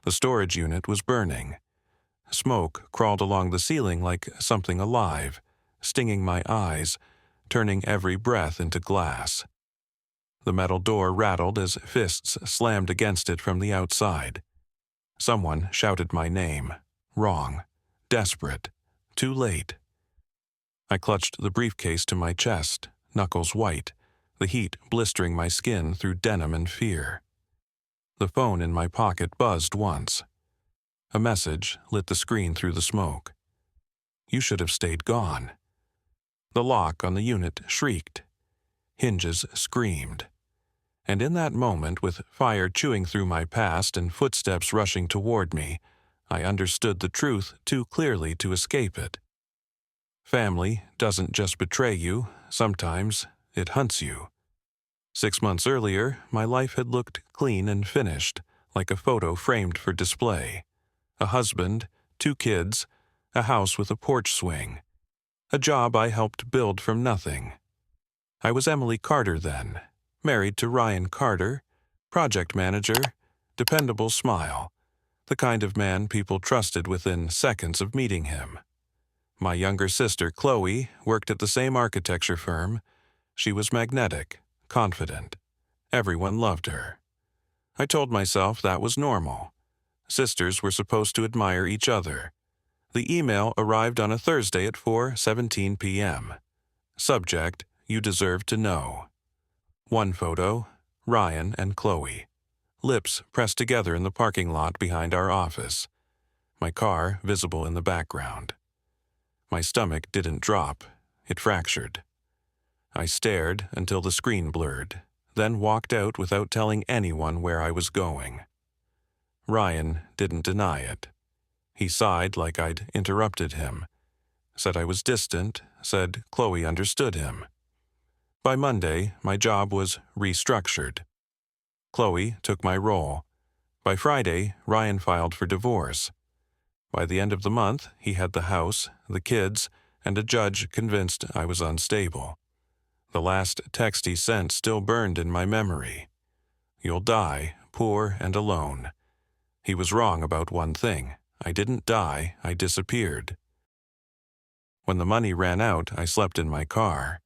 The storage unit was burning. Smoke crawled along the ceiling like something alive, stinging my eyes, turning every breath into glass. The metal door rattled as fists slammed against it from the outside. Someone shouted my name. Wrong. Desperate. Too late. I clutched the briefcase to my chest, knuckles white, the heat blistering my skin through denim and fear. The phone in my pocket buzzed once. A message lit the screen through the smoke. You should have stayed gone. The lock on the unit shrieked. Hinges screamed. And in that moment, with fire chewing through my past and footsteps rushing toward me, I understood the truth too clearly to escape it. Family doesn't just betray you, sometimes it hunts you. 6 months earlier, my life had looked clean and finished, like a photo framed for display. A husband, 2 kids, a house with a porch swing. A job I helped build from nothing. I was Emily Carter then, married to Ryan Carter, project manager, dependable smile, the kind of man people trusted within seconds of meeting him. My younger sister, Chloe, worked at the same architecture firm. She was magnetic, confident. Everyone loved her. I told myself that was normal. Sisters were supposed to admire each other. The email arrived on a Thursday at 4:17 p.m. Subject, you deserve to know. One photo, Ryan and Chloe. Lips pressed together in the parking lot behind our office. My car visible in the background. My stomach didn't drop. It fractured. I stared until the screen blurred, then walked out without telling anyone where I was going. Ryan didn't deny it. He sighed like I'd interrupted him, said I was distant, said Chloe understood him. By Monday, my job was restructured. Chloe took my role. By Friday, Ryan filed for divorce. By the end of the month, he had the house, the kids, and a judge convinced I was unstable. The last text he sent still burned in my memory. You'll die, poor and alone. He was wrong about one thing. I didn't die, I disappeared. When the money ran out, I slept in my car.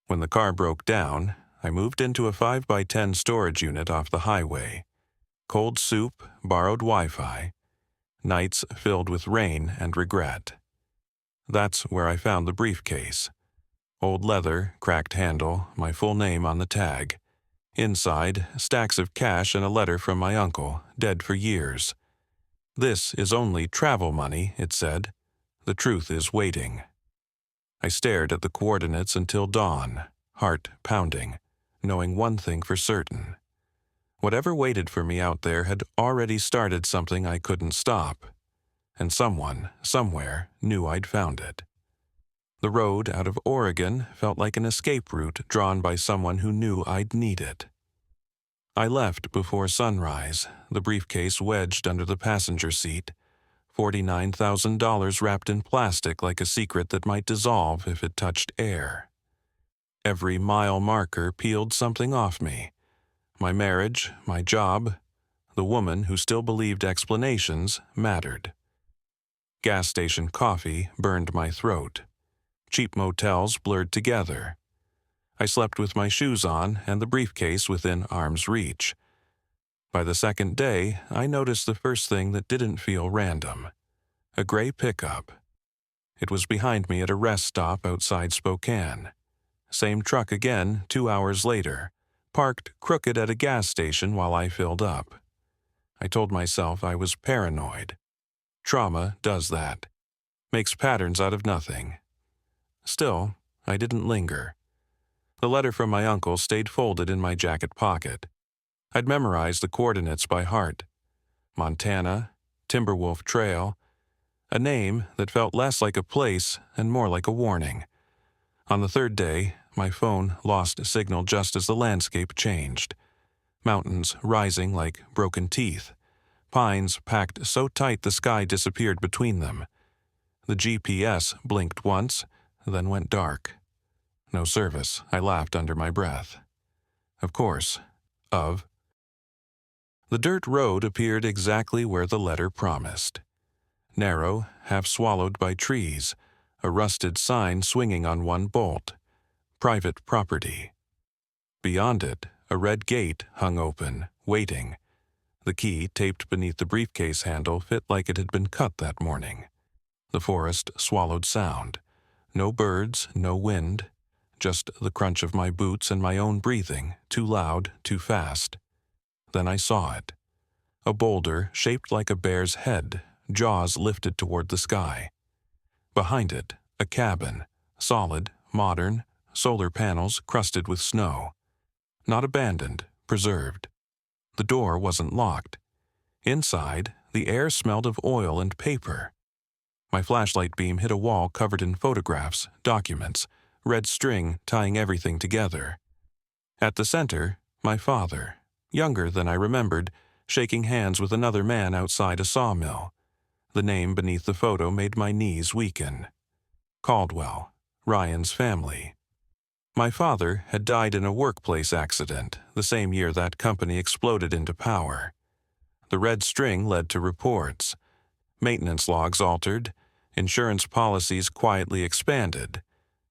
When the car broke down, I moved into a 5x10 storage unit off the highway. Cold soup, borrowed Wi-Fi. Nights filled with rain and regret. That's where I found the briefcase. Old leather, cracked handle, my full name on the tag. Inside, stacks of cash and a letter from my uncle, dead for years. This is only travel money, it said. The truth is waiting. I stared at the coordinates until dawn, heart pounding, knowing one thing for certain. Whatever waited for me out there had already started something I couldn't stop. And someone, somewhere, knew I'd found it. The road out of Oregon felt like an escape route drawn by someone who knew I'd need it. I left before sunrise, the briefcase wedged under the passenger seat, $49,000 wrapped in plastic like a secret that might dissolve if it touched air. Every mile marker peeled something off me. My marriage, my job, the woman who still believed explanations mattered. Gas station coffee burned my throat. Cheap motels blurred together. I slept with my shoes on and the briefcase within arm's reach. By the second day, I noticed the first thing that didn't feel random. A gray pickup. It was behind me at a rest stop outside Spokane. Same truck again 2 hours later, parked crooked at a gas station while I filled up. I told myself I was paranoid. Trauma does that. Makes patterns out of nothing. Still, I didn't linger. The letter from my uncle stayed folded in my jacket pocket. I'd memorized the coordinates by heart. Montana, Timberwolf Trail, a name that felt less like a place and more like a warning. On the third day, my phone lost signal just as the landscape changed. Mountains rising like broken teeth. Pines packed so tight the sky disappeared between them. The GPS blinked once, then went dark. No service, I laughed under my breath. Of course. The dirt road appeared exactly where the letter promised. Narrow, half swallowed by trees, a rusted sign swinging on one bolt. Private property. Beyond it, a red gate hung open, waiting. The key, taped beneath the briefcase handle, fit like it had been cut that morning. The forest swallowed sound. No birds, no wind, just the crunch of my boots and my own breathing, too loud, too fast. Then I saw it. A boulder shaped like a bear's head, jaws lifted toward the sky. Behind it, a cabin, solid, modern, solar panels crusted with snow. Not abandoned, preserved. The door wasn't locked. Inside, the air smelled of oil and paper. My flashlight beam hit a wall covered in photographs, documents, red string tying everything together. At the center, my father, younger than I remembered, shaking hands with another man outside a sawmill. The name beneath the photo made my knees weaken. Caldwell, Ryan's family. My father had died in a workplace accident the same year that company exploded into power. The red string led to reports. Maintenance logs altered, insurance policies quietly expanded,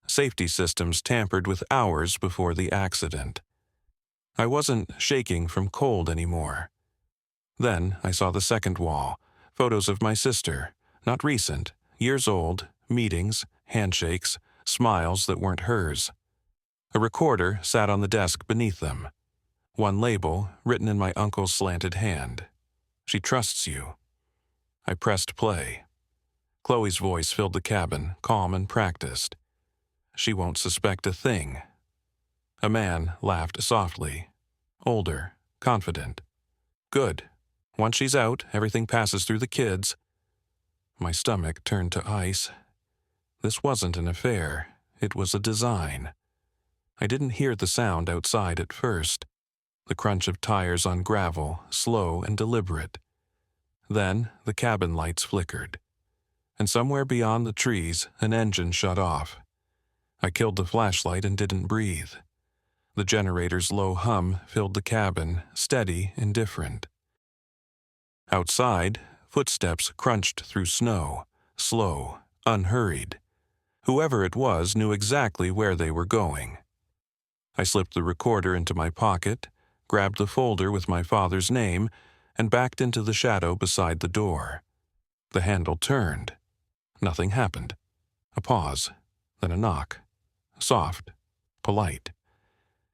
safety systems tampered with hours before the accident. I wasn't shaking from cold anymore. Then I saw the second wall, photos of my sister, not recent, years old, meetings, handshakes, smiles that weren't hers. A recorder sat on the desk beneath them. One label, written in my uncle's slanted hand. "She trusts you." I pressed play. Chloe's voice filled the cabin, calm and practiced. "She won't suspect a thing." A man laughed softly. Older, confident. "Good. Once she's out, everything passes through the kids." My stomach turned to ice. This wasn't an affair. It was a design. I didn't hear the sound outside at first. The crunch of tires on gravel, slow and deliberate. Then the cabin lights flickered. And somewhere beyond the trees, an engine shut off. I killed the flashlight and didn't breathe. The generator's low hum filled the cabin, steady, indifferent. Outside, footsteps crunched through snow, slow, unhurried. Whoever it was knew exactly where they were going. I slipped the recorder into my pocket, grabbed the folder with my father's name, and backed into the shadow beside the door. The handle turned. Nothing happened. A pause, then a knock. Soft, polite.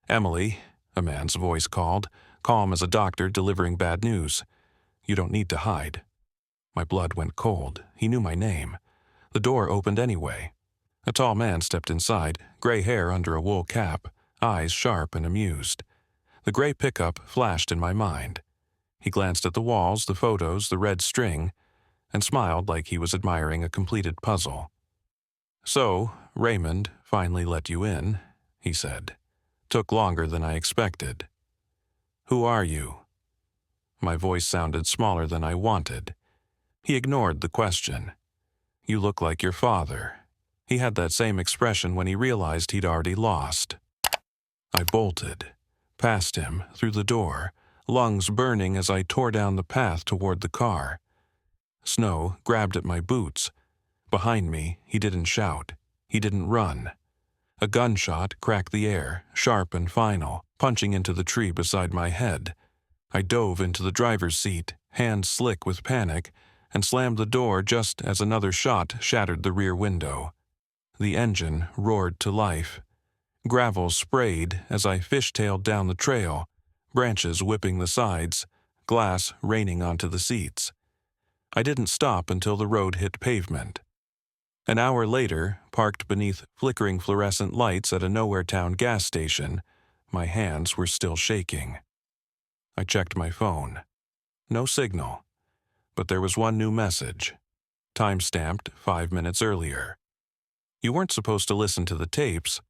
"Emily," a man's voice called, calm as a doctor delivering bad news. "You don't need to hide." My blood went cold. He knew my name. The door opened anyway. A tall man stepped inside, gray hair under a wool cap, eyes sharp and amused. The gray pickup flashed in my mind. He glanced at the walls, the photos, the red string, and smiled like he was admiring a completed puzzle. "So, Raymond finally let you in," he said. "Took longer than I expected." "Who are you?" My voice sounded smaller than I wanted. He ignored the question. "You look like your father." He had that same expression when he realized he'd already lost. I bolted, past him, through the door, lungs burning as I tore down the path toward the car. Snow grabbed at my boots. Behind me, he didn't shout. He didn't run. A gunshot cracked the air, sharp and final, punching into the tree beside my head. I dove into the driver's seat, hands slick with panic, and slammed the door just as another shot shattered the rear window. The engine roared to life. Gravel sprayed as I fishtailed down the trail, branches whipping the sides, glass raining onto the seats. I didn't stop until the road hit pavement. An hour later, parked beneath flickering fluorescent lights at a nowhere town gas station, my hands were still shaking. I checked my phone. No signal. But there was one new message. Time-stamped 5 minutes earlier. "You weren't supposed to listen to the tapes."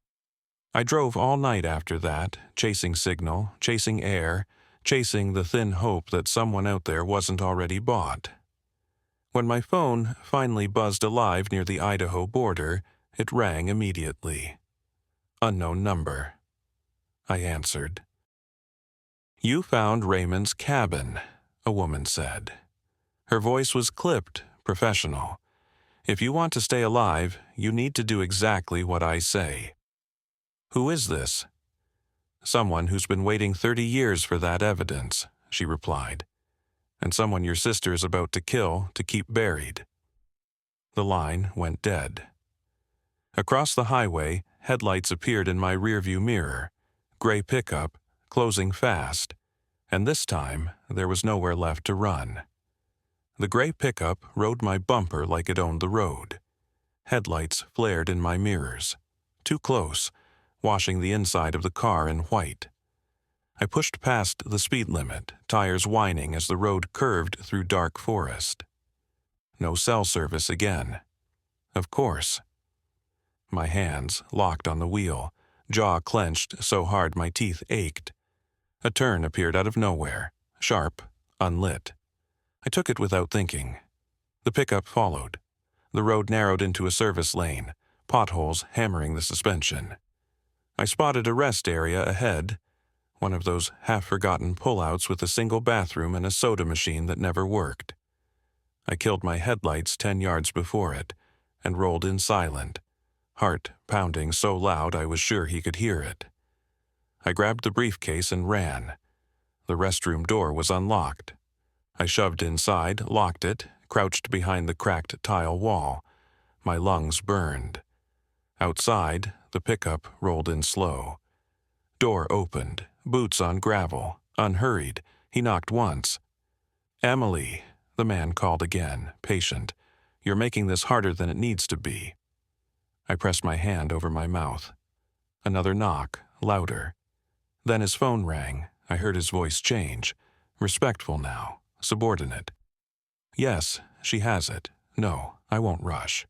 I drove all night after that, chasing signal, chasing air, chasing the thin hope that someone out there wasn't already bought. When my phone finally buzzed alive near the Idaho border, it rang immediately. "Unknown number." I answered. "You found Raymond's cabin," a woman said. Her voice was clipped, professional. "If you want to stay alive, you need to do exactly what I say." "Who is this?" "Someone who's been waiting 30 years for that evidence," she replied. "And someone your sister is about to kill to keep buried." The line went dead. Across the highway, headlights appeared in my rearview mirror. Gray pickup, closing fast. And this time, there was nowhere left to run. The gray pickup rode my bumper like it owned the road. Headlights flared in my mirrors. Too close, washing the inside of the car in white. I pushed past the speed limit, tires whining as the road curved through dark forest. No cell service again. Of course. My hands locked on the wheel, jaw clenched so hard my teeth ached. A turn appeared out of nowhere, sharp, unlit. I took it without thinking. The pickup followed. The road narrowed into a service lane, potholes hammering the suspension. I spotted a rest area ahead, one of those half-forgotten pullouts with a single bathroom and a soda machine that never worked. I killed my headlights 10 yards before it and rolled in silent, heart pounding so loud I was sure he could hear it. I grabbed the briefcase and ran. The restroom door was unlocked. I shoved inside, locked it, crouched behind the cracked tile wall. My lungs burned. Outside, the pickup rolled in slow. Door opened, boots on gravel, unhurried. He knocked once. "Emily," the man called again, patient. "You're making this harder than it needs to be." I pressed my hand over my mouth. Another knock, louder. Then his phone rang. I heard his voice change. Respectful now, subordinate. "Yes, she has it. No, I won't rush."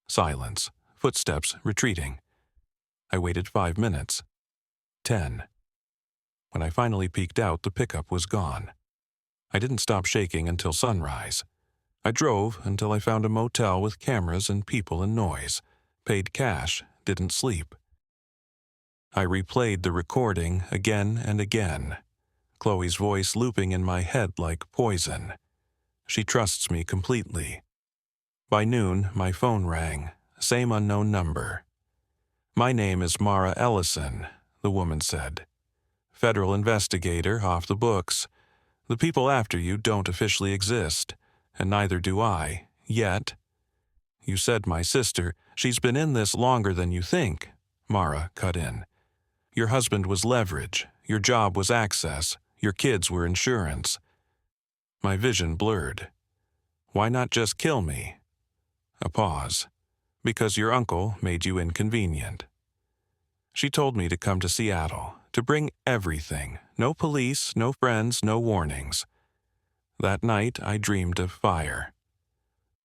Silence, footsteps retreating. I waited 5 minutes. 10. When I finally peeked out, the pickup was gone. I didn't stop shaking until sunrise. I drove until I found a motel with cameras and people and noise. Paid cash, didn't sleep. I replayed the recording again and again. Chloe's voice looping in my head like poison. She trusts me completely. By noon, my phone rang. Same unknown number. "My name is Mara Ellison," the woman said. "Federal investigator, off the books. The people after you don't officially exist, and neither do I, yet." "You said my sister. She's been in this longer than you think," Mara cut in. "Your husband was leverage. Your job was access. Your kids were insurance." My vision blurred. "Why not just kill me?" A pause. "Because your uncle made you inconvenient." She told me to come to Seattle, to bring everything. No police, no friends, no warnings. That night, I dreamed of fire.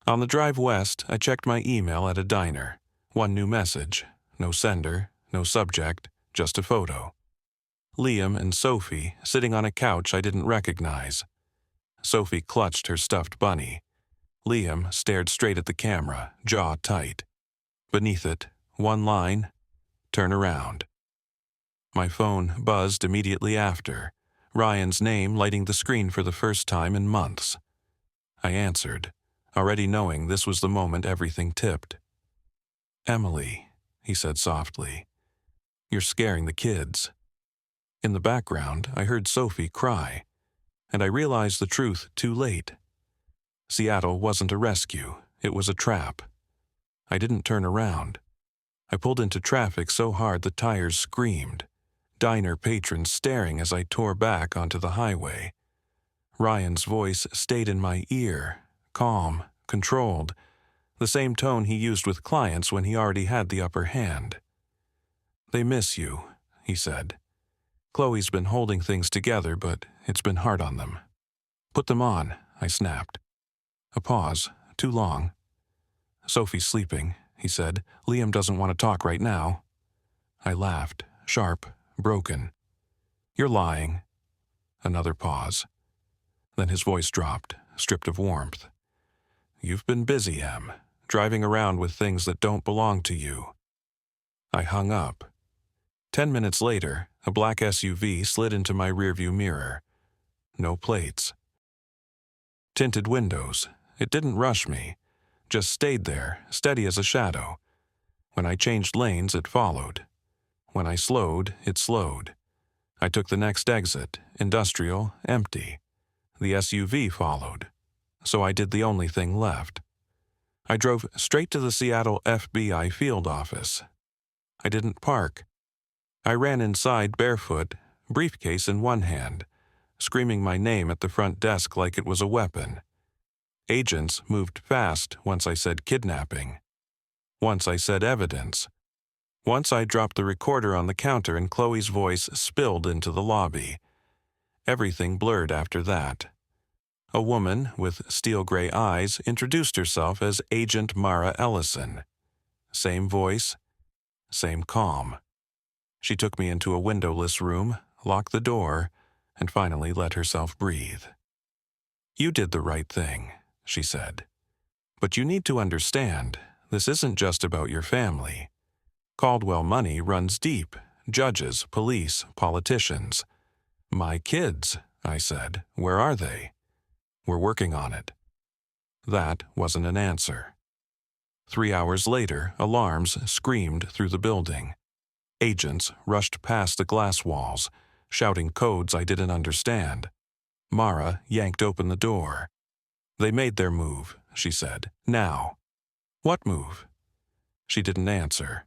On the drive west, I checked my email at a diner. One new message. No sender, no subject, just a photo. Liam and Sophie sitting on a couch I didn't recognize. Sophie clutched her stuffed bunny. Liam stared straight at the camera, jaw tight. Beneath it, one line, "Turn around." My phone buzzed immediately after, Ryan's name lighting the screen for the first time in months. I answered, already knowing this was the moment everything tipped. "Emily," he said softly, "you're scaring the kids." In the background, I heard Sophie cry, and I realized the truth too late. Seattle wasn't a rescue, it was a trap. I didn't turn around. I pulled into traffic so hard the tires screamed. Diner patrons staring as I tore back onto the highway. Ryan's voice stayed in my ear, calm, controlled, the same tone he used with clients when he already had the upper hand. "They miss you," he said. "Chloe's been holding things together, but it's been hard on them." "Put them on," I snapped. A pause, too long. "Sophie's sleeping," he said. "Liam doesn't want to talk right now." I laughed, sharp, broken. "You're lying." Another pause. Then his voice dropped, stripped of warmth. "You've been busy, Em, driving around with things that don't belong to you." I hung up. 10 minutes later, A black SUV slid into my rearview mirror. No plates. Tinted windows. It didn't rush me. Just stayed there, steady as a shadow. When I changed lanes, it followed. When I slowed, it slowed. I took the next exit, industrial, empty. The SUV followed. So I did the only thing left. I drove straight to the Seattle FBI field office. I didn't park. I ran inside barefoot, briefcase in one hand, screaming my name at the front desk like it was a weapon. Agents moved fast once I said kidnapping. Once I said evidence. Once I dropped the recorder on the counter and Chloe's voice spilled into the lobby. Everything blurred after that. A woman with steel-gray eyes introduced herself as Agent Mara Ellison. Same voice, same calm. She took me into a windowless room, locked the door, and finally let herself breathe. "You did the right thing," she said. "But you need to understand, this isn't just about your family. Caldwell money runs deep, judges, police, politicians. My kids," I said, "where are they?" "We're working on it." That wasn't an answer. 3 hours later, alarms screamed through the building. Agents rushed past the glass walls, shouting codes I didn't understand. Mara yanked open the door. "They made their move," she said. "Now." "What move?" She didn't answer.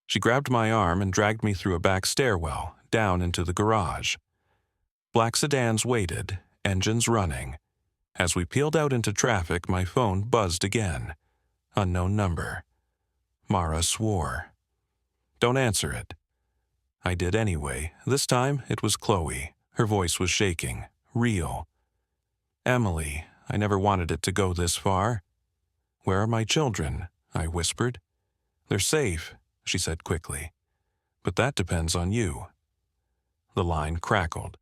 She grabbed my arm and dragged me through a back stairwell, down into the garage. Black sedans waited, engines running. As we peeled out into traffic, my phone buzzed again. Unknown number. Mara swore. "Don't answer it." I did anyway. This time it was Chloe. Her voice was shaking. Real. "Emily, I never wanted it to go this far." "Where are my children?" I whispered. "They're safe," she said quickly. "But that depends on you." The line crackled.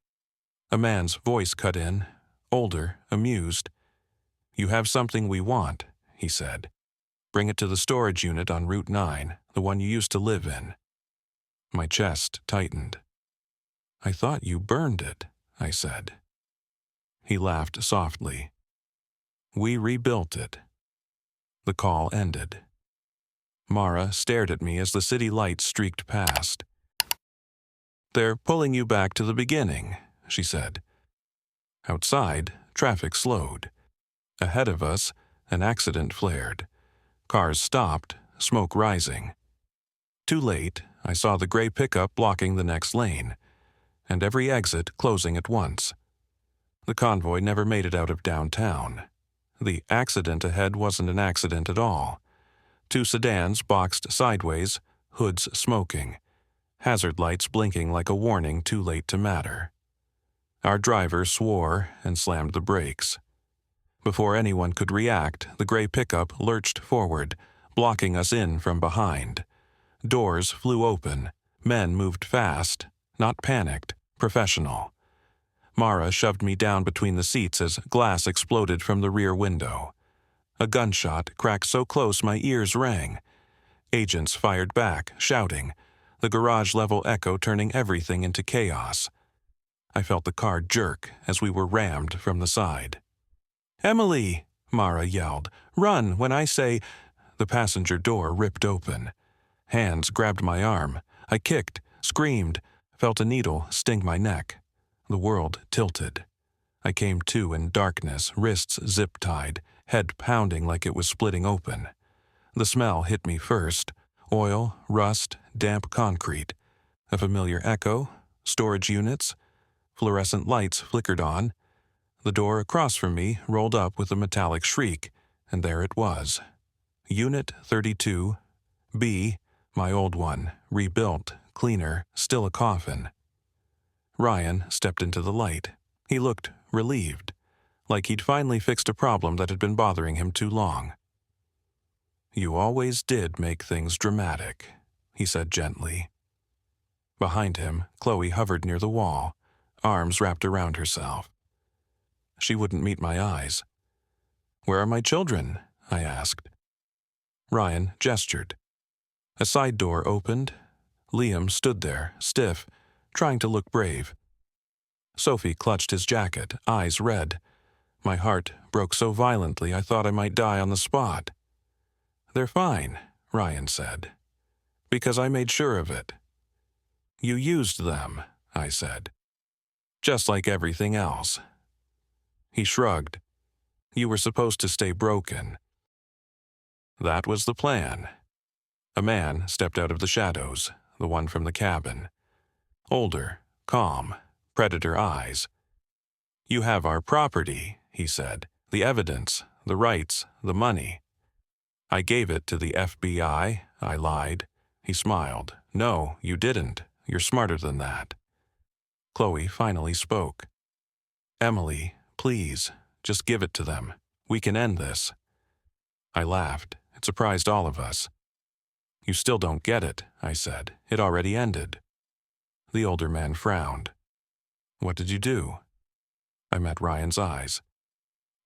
A man's voice cut in, older, amused. "You have something we want," he said. "Bring it to the storage unit on Route 9, the one you used to live in." My chest tightened. "I thought you burned it," I said. He laughed softly. "We rebuilt it." The call ended. Mara stared at me as the city lights streaked past. "They're pulling you back to the beginning," she said. Outside, traffic slowed. Ahead of us, an accident flared. Cars stopped, smoke rising. Too late, I saw the gray pickup blocking the next lane, and every exit closing at once. The convoy never made it out of downtown. The accident ahead wasn't an accident at all. 2 sedans boxed sideways, hoods smoking, hazard lights blinking like a warning too late to matter. Our driver swore and slammed the brakes. Before anyone could react, the gray pickup lurched forward, blocking us in from behind. Doors flew open. Men moved fast, not panicked, professional. Mara shoved me down between the seats as glass exploded from the rear window. A gunshot cracked so close my ears rang. Agents fired back, shouting, the garage-level echo turning everything into chaos. I felt the car jerk as we were rammed from the side. "Emily!" Mara yelled. "Run when I say—" The passenger door ripped open. Hands grabbed my arm. I kicked, screamed, felt a needle sting my neck. The world tilted. I came to in darkness, wrists zip-tied, head pounding like it was splitting open. The smell hit me first. Oil, rust, damp concrete. A familiar echo, storage units. Fluorescent lights flickered on. The door across from me rolled up with a metallic shriek, and there it was. Unit 32, B, my old one, rebuilt, cleaner, still a coffin. Ryan stepped into the light. He looked relieved, like he'd finally fixed a problem that had been bothering him too long. "You always did make things dramatic," he said gently. Behind him, Chloe hovered near the wall, arms wrapped around herself. She wouldn't meet my eyes. "Where are my children?" I asked. Ryan gestured. A side door opened. Liam stood there, stiff, trying to look brave. Sophie clutched his jacket, eyes red. My heart broke so violently I thought I might die on the spot. "They're fine," Ryan said, "because I made sure of it." "You used them," I said. "Just like everything else." He shrugged. "You were supposed to stay broken." That was the plan. A man stepped out of the shadows, the one from the cabin. Older, calm, predator eyes. "You have our property," he said, "the evidence, the rights, the money." "I gave it to the FBI," I lied. He smiled. "No, you didn't. You're smarter than that." Chloe finally spoke. "Emily, please, just give it to them. We can end this." I laughed. It surprised all of us. "You still don't get it," I said. "It already ended." The older man frowned. "What did you do?" I met Ryan's eyes.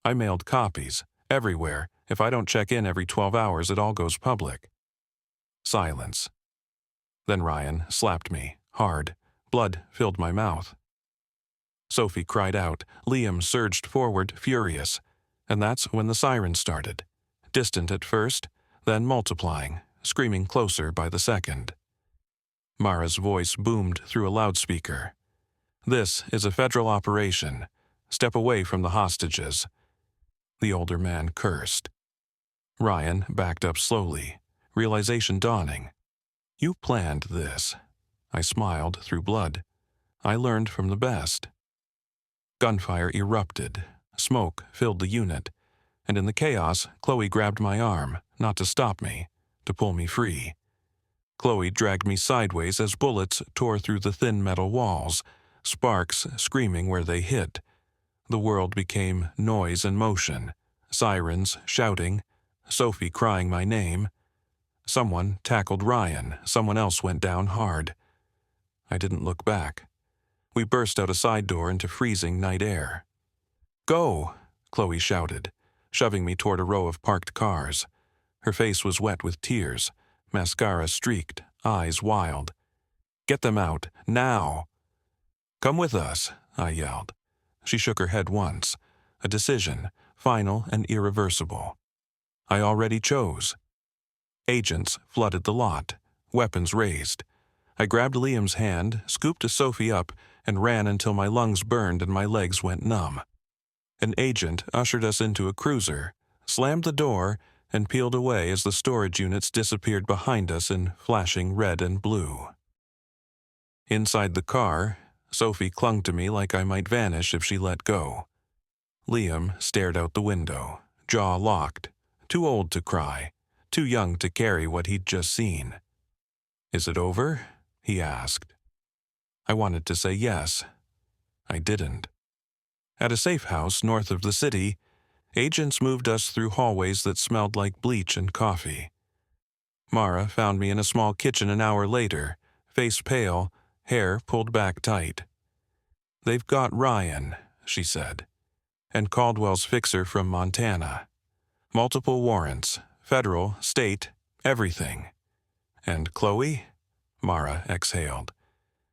"I mailed copies, everywhere. If I don't check in every 12 hours, it all goes public." Silence. Then Ryan slapped me, hard. Blood filled my mouth. Sophie cried out. Liam surged forward, furious. And that's when the siren started. Distant at first, then multiplying, screaming closer by the second. Mara's voice boomed through a loudspeaker. "This is a federal operation. Step away from the hostages." The older man cursed. Ryan backed up slowly, realization dawning. "You planned this." I smiled through blood. "I learned from the best." Gunfire erupted. Smoke filled the unit. And in the chaos, Chloe grabbed my arm, not to stop me, to pull me free. Chloe dragged me sideways as bullets tore through the thin metal walls, sparks screaming where they hit. The world became noise and motion, sirens shouting, Sophie crying my name. Someone tackled Ryan, someone else went down hard. I didn't look back. We burst out a side door into freezing night air. "Go!" Chloe shouted, shoving me toward a row of parked cars. Her face was wet with tears, mascara streaked, eyes wild. "Get them out, now!" "Come with us," I yelled. She shook her head once. A decision, final and irreversible. I already chose. Agents flooded the lot, weapons raised. I grabbed Liam's hand, scooped Sophie up, and ran until my lungs burned and my legs went numb. An agent ushered us into a cruiser, slammed the door, and peeled away as the storage units disappeared behind us in flashing red and blue. Inside the car, Sophie clung to me like I might vanish if she let go. Liam stared out the window, jaw locked, too old to cry, too young to carry what he'd just seen. "Is it over?" he asked. I wanted to say yes. I didn't. At a safe house north of the city, agents moved us through hallways that smelled like bleach and coffee. Mara found me in a small kitchen an hour later, face pale, hair pulled back tight. "They've got Ryan," she said, "and Caldwell's fixer from Montana. Multiple warrants, federal, state, everything." "And Chloe?" Mara exhaled.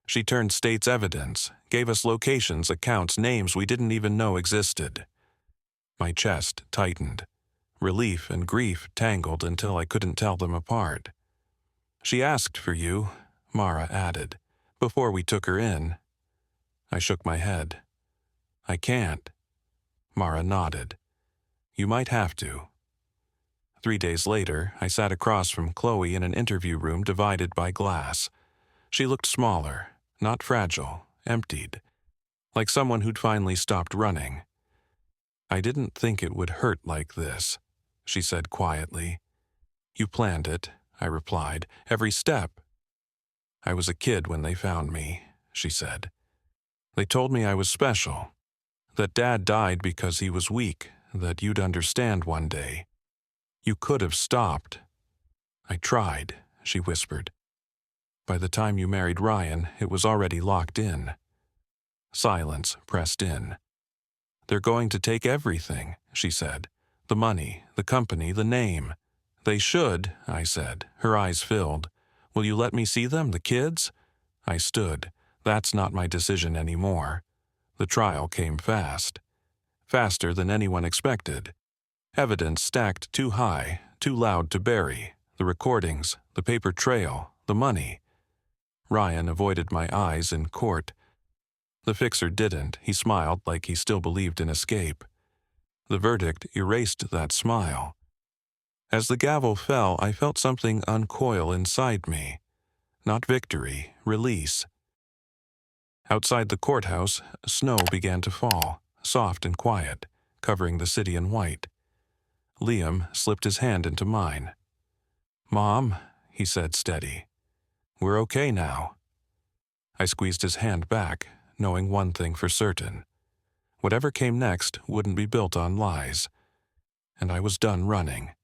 "She turned state's evidence, gave us locations, accounts, names we didn't even know existed." My chest tightened. Relief and grief tangled until I couldn't tell them apart. "She asked for you," Mara added, "before we took her in." I shook my head. "I can't." Mara nodded. "You might have to." 3 days later, I sat across from Chloe in an interview room divided by glass. She looked smaller, not fragile, emptied, like someone who'd finally stopped running. "I didn't think it would hurt like this," she said quietly. "You planned it," I replied, "every step." "I was a kid when they found me," she said. "They told me I was special, that Dad died because he was weak, that you'd understand one day. You could have stopped." "I tried," she whispered. "By the time you married Ryan, it was already locked in." Silence pressed in. "They're going to take everything," she said. "The money, the company, the name." "They should," I said, her eyes filled. "Will you let me see them, the kids?" I stood. That's not my decision anymore. The trial came fast. Faster than anyone expected. Evidence stacked too high, too loud to bury. The recordings, the paper trail, the money. Ryan avoided my eyes in court. The fixer didn't. He smiled like he still believed in escape. The verdict erased that smile. As the gavel fell, I felt something uncoil inside me. Not victory, release. Outside the courthouse, snow began to fall, soft and quiet, covering the city in white. Liam slipped his hand into mine. "Mom," he said steady, "we're okay now." I squeezed his hand back, knowing one thing for certain. Whatever came next wouldn't be built on lies. And I was done running.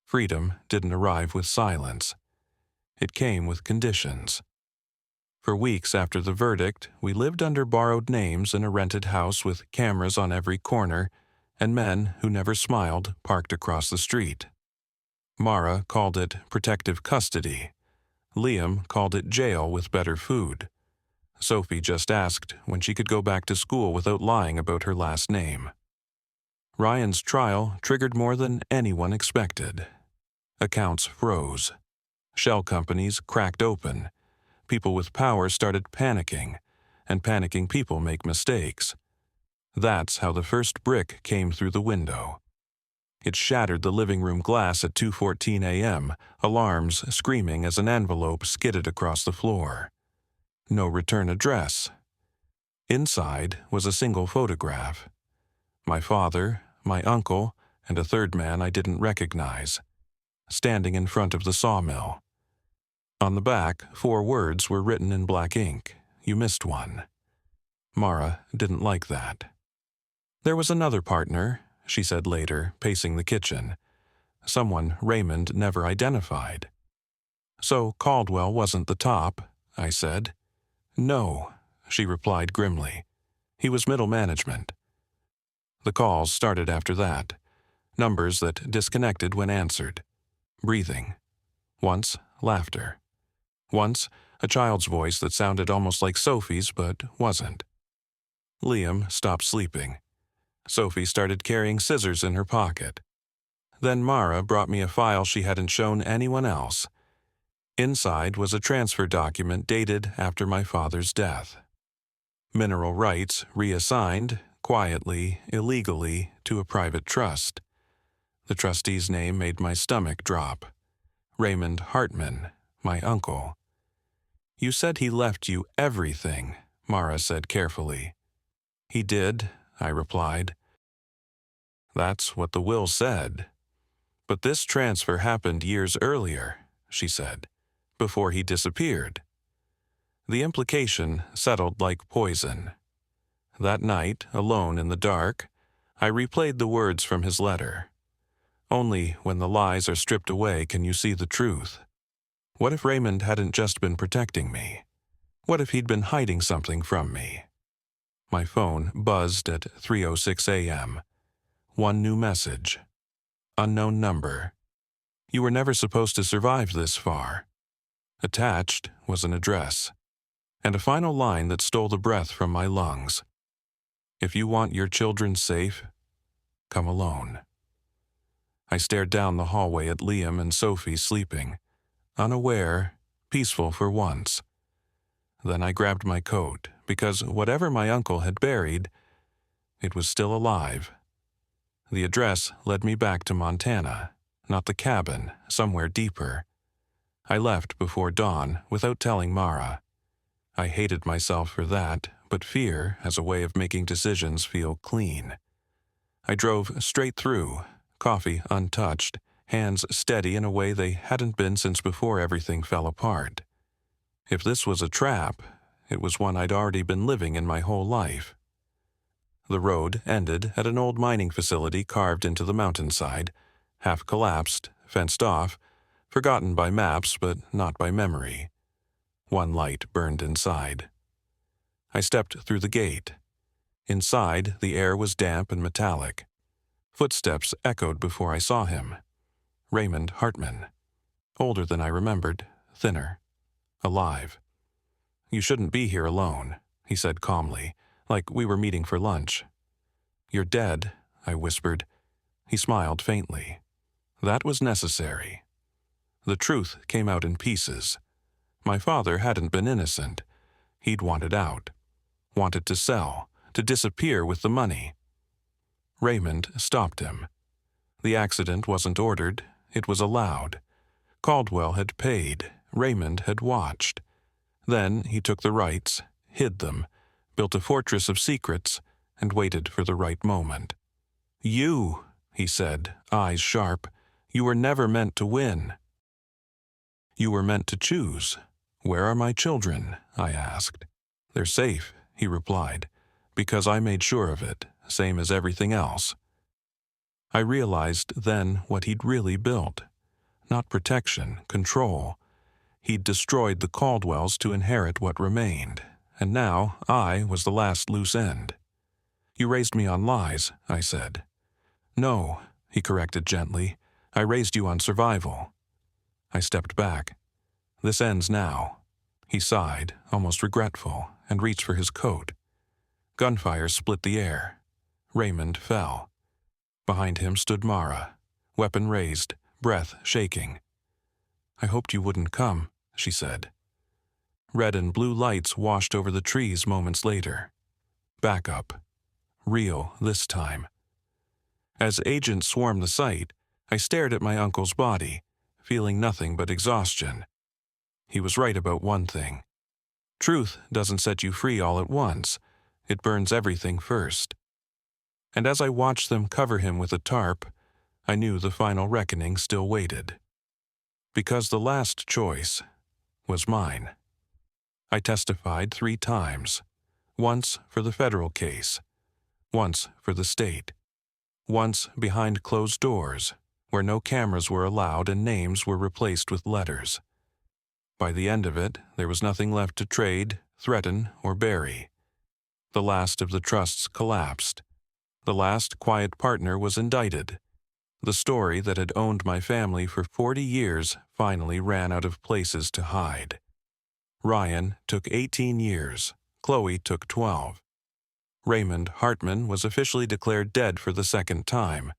Freedom didn't arrive with silence. It came with conditions. For weeks after the verdict, we lived under borrowed names in a rented house with cameras on every corner and men who never smiled parked across the street. Mara called it protective custody. Liam called it jail with better food. Sophie just asked when she could go back to school without lying about her last name. Ryan's trial triggered more than anyone expected. Accounts froze. Shell companies cracked open. People with power started panicking, and panicking people make mistakes. That's how the first brick came through the window. It shattered the living room glass at 2:14 a.m., alarms screaming as an envelope skidded across the floor. No return address. Inside was a single photograph. My father, my uncle, and a third man I didn't recognize, standing in front of the sawmill. On the back, 4 words were written in black ink. "You missed one." Mara didn't like that. "There was another partner," she said later, pacing the kitchen. "Someone Raymond never identified." "So Caldwell wasn't the top," I said. "No," she replied grimly. "He was middle management." The calls started after that. Numbers that disconnected when answered. Breathing. Once, laughter. Once, a child's voice that sounded almost like Sophie's but wasn't. Liam stopped sleeping. Sophie started carrying scissors in her pocket. Then Mara brought me a file she hadn't shown anyone else. Inside was a transfer document dated after my father's death. Mineral rights reassigned, quietly, illegally, to a private trust. The trustee's name made my stomach drop. Raymond Hartman, my uncle. "You said he left you everything," Mara said carefully. "He did," I replied. "That's what the will said. But this transfer happened years earlier," she said, "before he disappeared." The implication settled like poison. That night, alone in the dark, I replayed the words from his letter. Only when the lies are stripped away can you see the truth. What if Raymond hadn't just been protecting me? What if he'd been hiding something from me? My phone buzzed at 3:06 a.m. One new message. Unknown number. "You were never supposed to survive this far." Attached was an address, and a final line that stole the breath from my lungs. "If you want your children safe, come alone." I stared down the hallway at Liam and Sophie sleeping, unaware, peaceful for once. Then I grabbed my coat, because whatever my uncle had buried, it was still alive. The address led me back to Montana, not the cabin, somewhere deeper. I left before dawn without telling Mara. I hated myself for that, but fear has a way of making decisions feel clean. I drove straight through, coffee untouched, hands steady in a way they hadn't been since before everything fell apart. If this was a trap, it was one I'd already been living in my whole life. The road ended at an old mining facility carved into the mountainside, half collapsed, fenced off, forgotten by maps but not by memory. One light burned inside. I stepped through the gate. Inside, the air was damp and metallic. Footsteps echoed before I saw him. Raymond Hartman. Older than I remembered, thinner. Alive. "You shouldn't be here alone," he said calmly, like we were meeting for lunch. "You're dead," I whispered. He smiled faintly. That was necessary. The truth came out in pieces. My father hadn't been innocent. He'd wanted out. Wanted to sell, to disappear with the money. Raymond stopped him. The accident wasn't ordered, it was allowed. Caldwell had paid, Raymond had watched. Then he took the rights, hid them, built a fortress of secrets, and waited for the right moment. "You," he said, eyes sharp, "you were never meant to win. You were meant to choose. Where are my children?" I asked. "They're safe," he replied, "because I made sure of it, same as everything else." I realized then what he'd really built. Not protection, control. He'd destroyed the Caldwells to inherit what remained, and now I was the last loose end. "You raised me on lies," I said. "No," he corrected gently. "I raised you on survival." I stepped back. "This ends now." He sighed, almost regretful, and reached for his coat. Gunfire split the air. Raymond fell. Behind him stood Mara, weapon raised, breath shaking. "I hoped you wouldn't come," she said. Red and blue lights washed over the trees moments later. Backup. Real this time. As agents swarmed the site, I stared at my uncle's body, feeling nothing but exhaustion. He was right about one thing. Truth doesn't set you free all at once. It burns everything first. And as I watched them cover him with a tarp, I knew the final reckoning still waited. Because the last choice was mine. I testified 3 times. Once for the federal case. Once for the state. Once behind closed doors, where no cameras were allowed and names were replaced with letters. By the end of it, there was nothing left to trade, threaten, or bury. The last of the trusts collapsed. The last quiet partner was indicted. The story that had owned my family for 40 years finally ran out of places to hide. Ryan took 18 years. Chloe took 12. Raymond Hartman was officially declared dead for the 2nd time.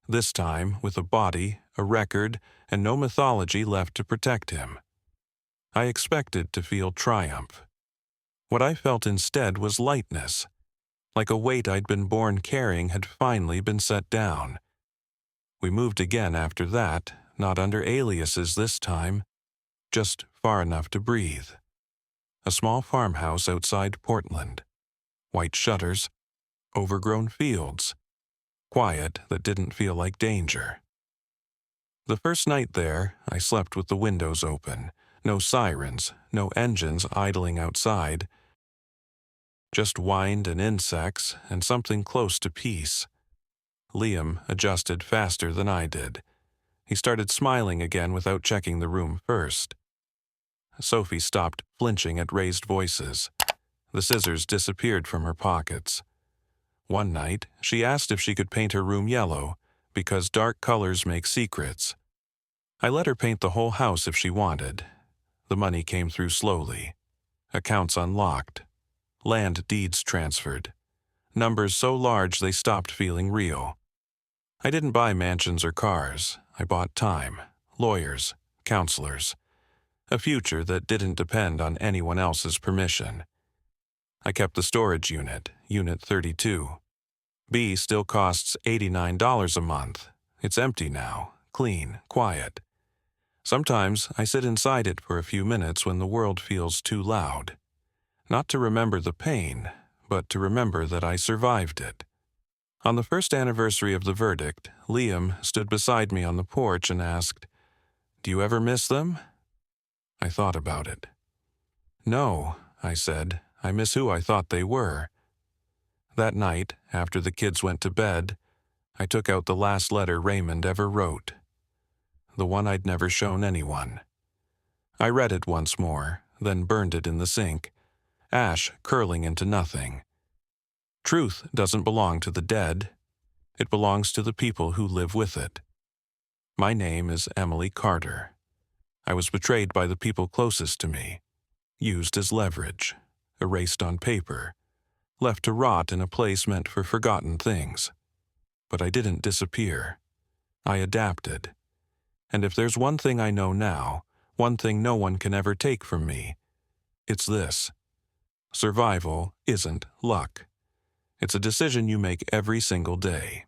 This time with a body, a record, and no mythology left to protect him. I expected to feel triumph. What I felt instead was lightness, like a weight I'd been born carrying had finally been set down. We moved again after that, not under aliases this time, just far enough to breathe. A small farmhouse outside Portland. White shutters, overgrown fields. Quiet that didn't feel like danger. The first night there, I slept with the windows open. No sirens, no engines idling outside. Just wind and insects and something close to peace. Liam adjusted faster than I did. He started smiling again without checking the room first. Sophie stopped flinching at raised voices. The scissors disappeared from her pockets. One night, she asked if she could paint her room yellow, because dark colors make secrets. I let her paint the whole house if she wanted. The money came through slowly. Accounts unlocked. Land deeds transferred. Numbers so large they stopped feeling real. I didn't buy mansions or cars. I bought time, lawyers, counselors. A future that didn't depend on anyone else's permission. I kept the storage unit, Unit 32. B still costs $89 a month. It's empty now, clean, quiet. Sometimes I sit inside it for a few minutes when the world feels too loud. Not to remember the pain, but to remember that I survived it. On the first anniversary of the verdict, Liam stood beside me on the porch and asked, "Do you ever miss them?" I thought about it. "No," I said. "I miss who I thought they were." That night, after the kids went to bed, I took out the last letter Raymond ever wrote. The one I'd never shown anyone. I read it once more, then burned it in the sink, ash curling into nothing. Truth doesn't belong to the dead. It belongs to the people who live with it. My name is Emily Carter. I was betrayed by the people closest to me. used as leverage, erased on paper, left to rot in a place meant for forgotten things. But I didn't disappear. I adapted. And if there's one thing I know now, one thing no one can ever take from me, it's this. Survival isn't luck. It's a decision you make every single day.